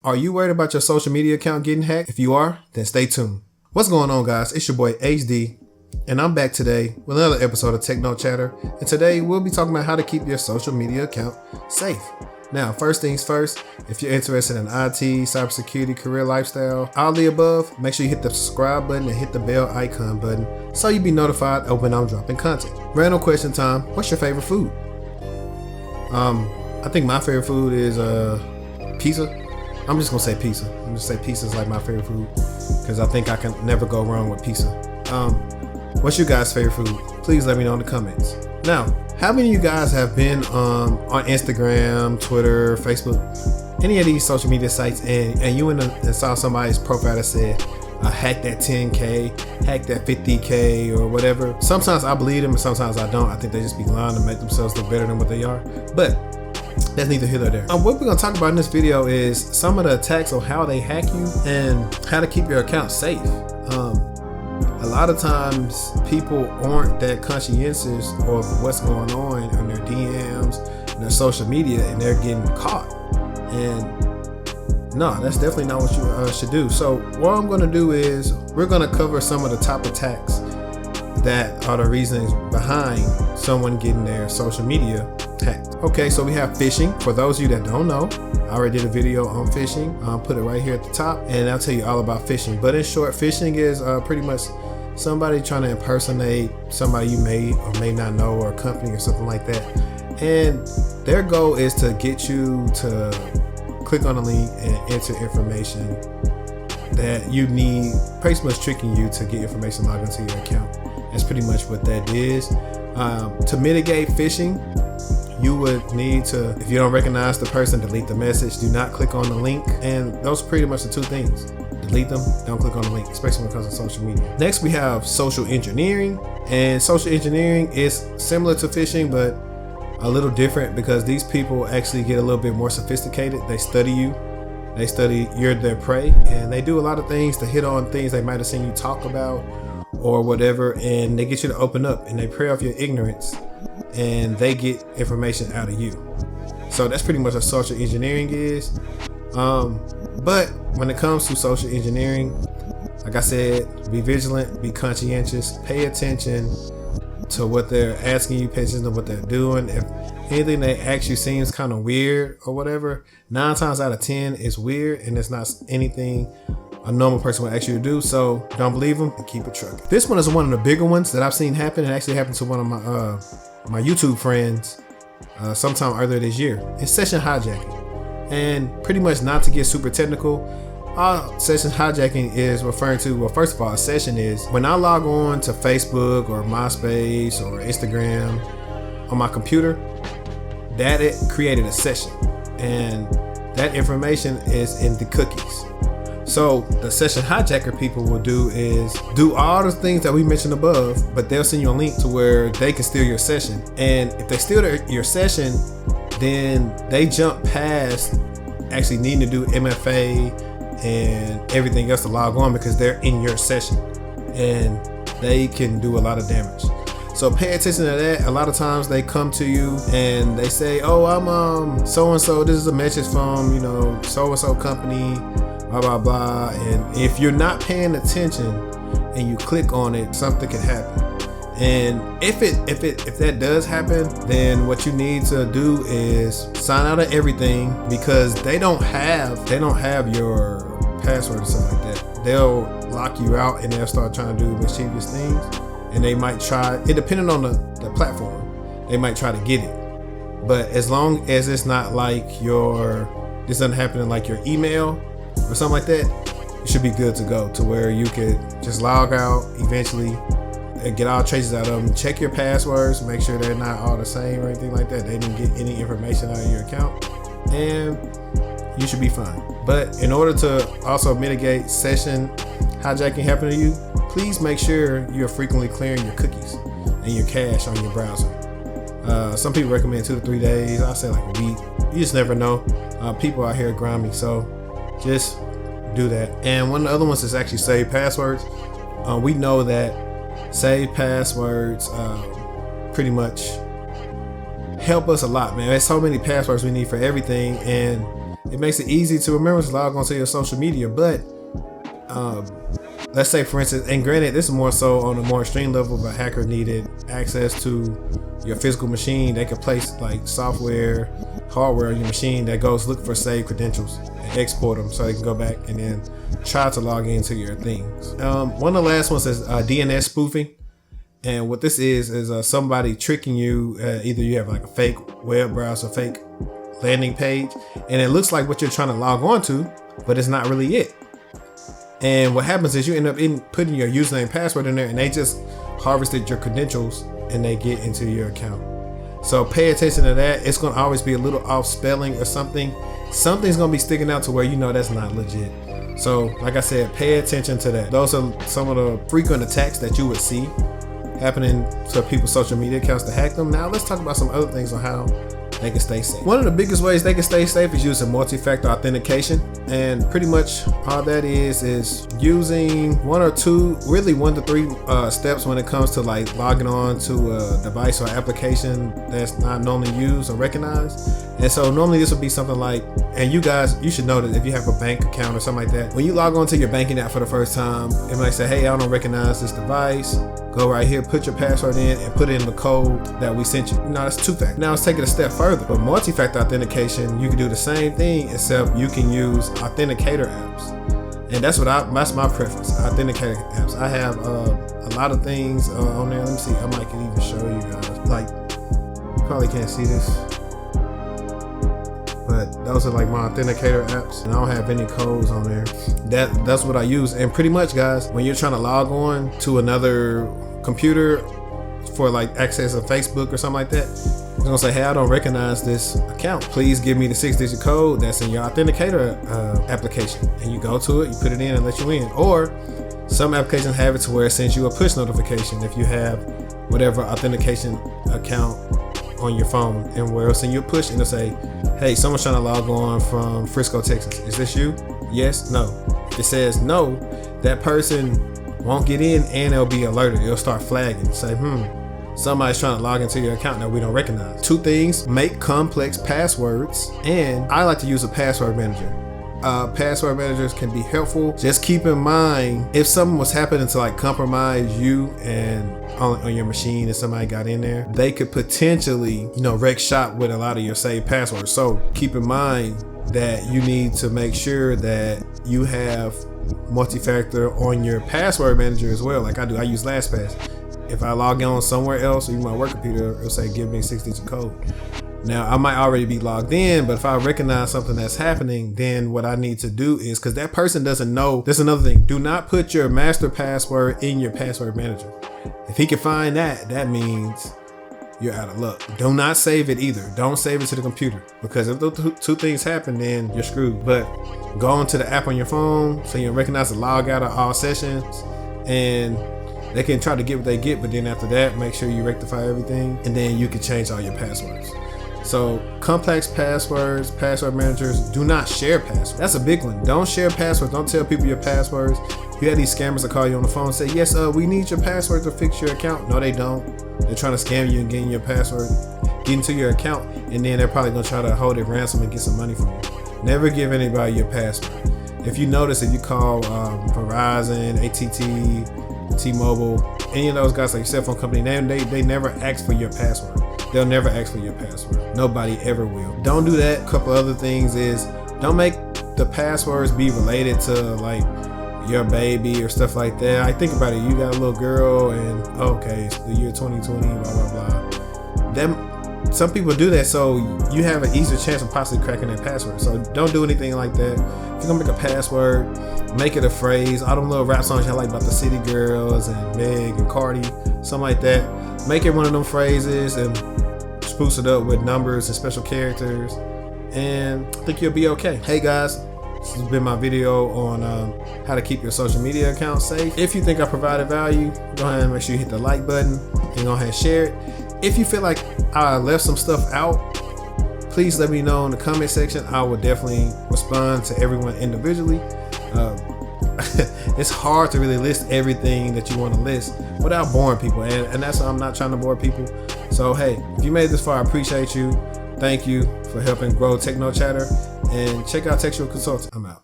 Are you worried about your social media account getting hacked? If you are, then stay tuned. What's going on, guys? It's your boy HD, and I'm back today with another episode of Techno Chatter. And today we'll be talking about how to keep your social media account safe. Now, first things first, if you're interested in IT, cybersecurity, career, lifestyle, all the above, make sure you hit the subscribe button and hit the bell icon button so you be notified when I'm dropping content. Random question time: what's your favorite food? I think my favorite food is pizza. I'm just gonna say pizza. I'm just say pizza is like my favorite food because I think I can never go wrong with pizza. What's your guys' favorite food? Please let me know in the comments. Now, how many of you guys have been on Instagram, Twitter, Facebook, any of these social media sites, and you went and saw somebody's profile that said, hack that 10K, hack that 50K or whatever? Sometimes I believe them and sometimes I don't. I think they just be lying to make themselves look better than what they are. But that's neither here nor there. What we're going to talk about in this video is some of the attacks on how they hack you and how to keep your account safe. A lot of times people aren't that conscientious of what's going on in their DMs and their social media, and they're getting caught. And no, that's definitely not what you should do. So what I'm going to do is we're going to cover some of the top attacks that are the reasons behind someone getting their social media hacked. Okay, so we have phishing. For those of you that don't know, I already did a video on phishing. I'll put it right here at the top and I'll tell you all about phishing. But in short, phishing is pretty much somebody trying to impersonate somebody you may or may not know, or a company or something like that. And their goal is to get you to click on a link and enter information that you need, pretty much tricking you to get information logged into your account. That's pretty much what that is. To mitigate phishing, you would need to, if you don't recognize the person, delete the message. Do not click on the link. And those are pretty much the two things. Delete them, don't click on the link, especially when it comes to social media. Next, we have social engineering. And social engineering is similar to phishing, but a little different because these people actually get a little bit more sophisticated. They study you. They study you're their prey. And they do a lot of things to hit on things they might have seen you talk about or whatever. And they get you to open up and they prey off your ignorance. And they get information out of you. So that's pretty much what social engineering is. But when it comes to social engineering, like I said, be vigilant, be conscientious, pay attention to what they're asking you, pay attention to what they're doing. If anything they ask you seems kind of weird or whatever, 9 times out of 10 is weird and it's not anything a normal person would actually do. So don't believe them and keep it trucking. This one is one of the bigger ones that I've seen happen. It actually happened to one of my YouTube friends sometime earlier this year. It's session hijacking. And pretty much, not to get super technical, session hijacking is referring to, well, first of all, a session is when I log on to Facebook or MySpace or Instagram on my computer, that it created a session and that information is in the cookies. So the session hijacker people will do is do all the things that we mentioned above, but they'll send you a link to where they can steal your session. And if they steal your session, then they jump past actually needing to do MFA and everything else to log on because they're in your session and they can do a lot of damage. So pay attention to that. A lot of times they come to you and they say, oh, I'm so-and-so, this is a message from, so-and-so company, blah, blah, blah. And if you're not paying attention and you click on it, something can happen. And if that does happen, then what you need to do is sign out of everything, because they don't have your password or something like that. They'll lock you out and they'll start trying to do mischievous things. And they might try, it depending on the platform, they might try to get it. But as long as it's not like this doesn't happen in like your email or something like that, you should be good to go to where you could just log out eventually and get all traces out of them. Check your passwords, make sure they're not all the same or anything like that. They didn't get any information out of your account and you should be fine. But in order to also mitigate session hijacking happening to you, please make sure you're frequently clearing your cookies and your cache on your browser. Some people recommend 2 to 3 days. I say like a week. You just never know. People out here grimy, so just do that. And one of the other ones is actually save passwords. We know that save passwords pretty much help us a lot, man. There's so many passwords we need for everything, and It makes it easy to remember to log onto your social media. But let's say, for instance, and granted, this is more so on a more extreme level, if a hacker needed access to your physical machine, they could place like software, hardware on your machine that goes look for saved credentials and export them so they can go back and then try to log into your things. One of the last ones is DNS spoofing. And what this is somebody tricking you. Either you have like a fake web browser, fake landing page, and it looks like what you're trying to log on to, but it's not really it. And what happens is you end up putting your username and password in there, and they just harvested your credentials and they get into your account. So pay attention to that. It's going to always be a little off spelling or something. Something's going to be sticking out to where you know that's not legit. So like I said, pay attention to that. Those are some of the frequent attacks that you would see happening to people's social media accounts to hack them. Now let's talk about some other things on how they can stay safe. One of the biggest ways they can stay safe is using multi-factor authentication, and pretty much all that is using one to three steps when it comes to like logging on to a device or application that's not normally used or recognized. And so normally this would be something like, and you should know that if you have a bank account or something like that, when you log on to your banking app for the first time, it might say, hey, I don't recognize this device. Go right here, put your password in, and put in the code that we sent you. No, that's two-factor. Now let's take it a step further. But multi-factor authentication, you can do the same thing, except you can use authenticator apps. And that's my preference, authenticator apps. I have a lot of things on there. Let me see, I might can even show you guys. Like, you probably can't see this, but those are like my authenticator apps, and I don't have any codes on there. That's what I use. And pretty much, guys, when you're trying to log on to another computer for like access to Facebook or something like that, it's gonna say, hey, I don't recognize this account. Please give me the 6-digit code that's in your authenticator application. And you go to it, you put it in and let you in. Or some applications have it to where it sends you a push notification if you have whatever authentication account on your phone, and where it'll send you a push and it'll say, hey, someone's trying to log on from Frisco, Texas. Is this you? Yes, no. If it says no, that person won't get in and it'll be alerted. It'll start flagging, say, somebody's trying to log into your account that we don't recognize. Two things: make complex passwords, and I like to use a password manager. Password managers can be helpful. Just keep in mind, if something was happening to like compromise you and on your machine and somebody got in there, they could potentially, wreck shop with a lot of your saved passwords. So keep in mind that you need to make sure that you have multi-factor on your password manager as well. Like I do, I use LastPass. If I log on somewhere else or even my work computer, it'll say give me a 6-digit code. Now I might already be logged in, but if I recognize something that's happening, then what I need to do is, because that person doesn't know, there's another thing, do not put your master password in your password manager. If he can find that, that means you're out of luck. Do not save it either. Don't save it to the computer, because if those two things happen, then you're screwed. But go into the app on your phone so you recognize the log out of all sessions, and they can try to get what they get, but then after that, make sure you rectify everything, and then you can change all your passwords. So complex passwords, password managers, do not share passwords. That's a big one. Don't share passwords. Don't tell people your passwords. You have these scammers that call you on the phone and say, yes, we need your password to fix your account. No, they don't. They're trying to scam you and get your password, get into your account, and then they're probably gonna try to hold it ransom and get some money from you. Never give anybody your password. If you notice, if you call Verizon, AT&T, T-Mobile, any of those guys like your cell phone company, they never ask for your password. They'll never ask for your password. Nobody ever will. Don't do that. A couple other things is, don't make the passwords be related to like your baby or stuff like that. I think about it. You got a little girl and okay, it's the year 2020, blah, blah, blah. Some people do that, so you have an easier chance of possibly cracking that password. So don't do anything like that. If you're gonna make a password, make it a phrase. All them little rap songs you like about the City Girls and Meg and Cardi, something like that. Make it one of them phrases and spruce it up with numbers and special characters, and I think you'll be okay. Hey guys, this has been my video on how to keep your social media account safe. If you think I provided value, go ahead and make sure you hit the like button and go ahead and share it. If you feel like I left some stuff out, please let me know in the comment section. I will definitely respond to everyone individually. It's hard to really list everything that you want to list without boring people, and that's why I'm not trying to bore people. So hey, if you made this far, I appreciate you. Thank you for helping grow Techno Chatter, and check out TechTual Consulting. I'm out.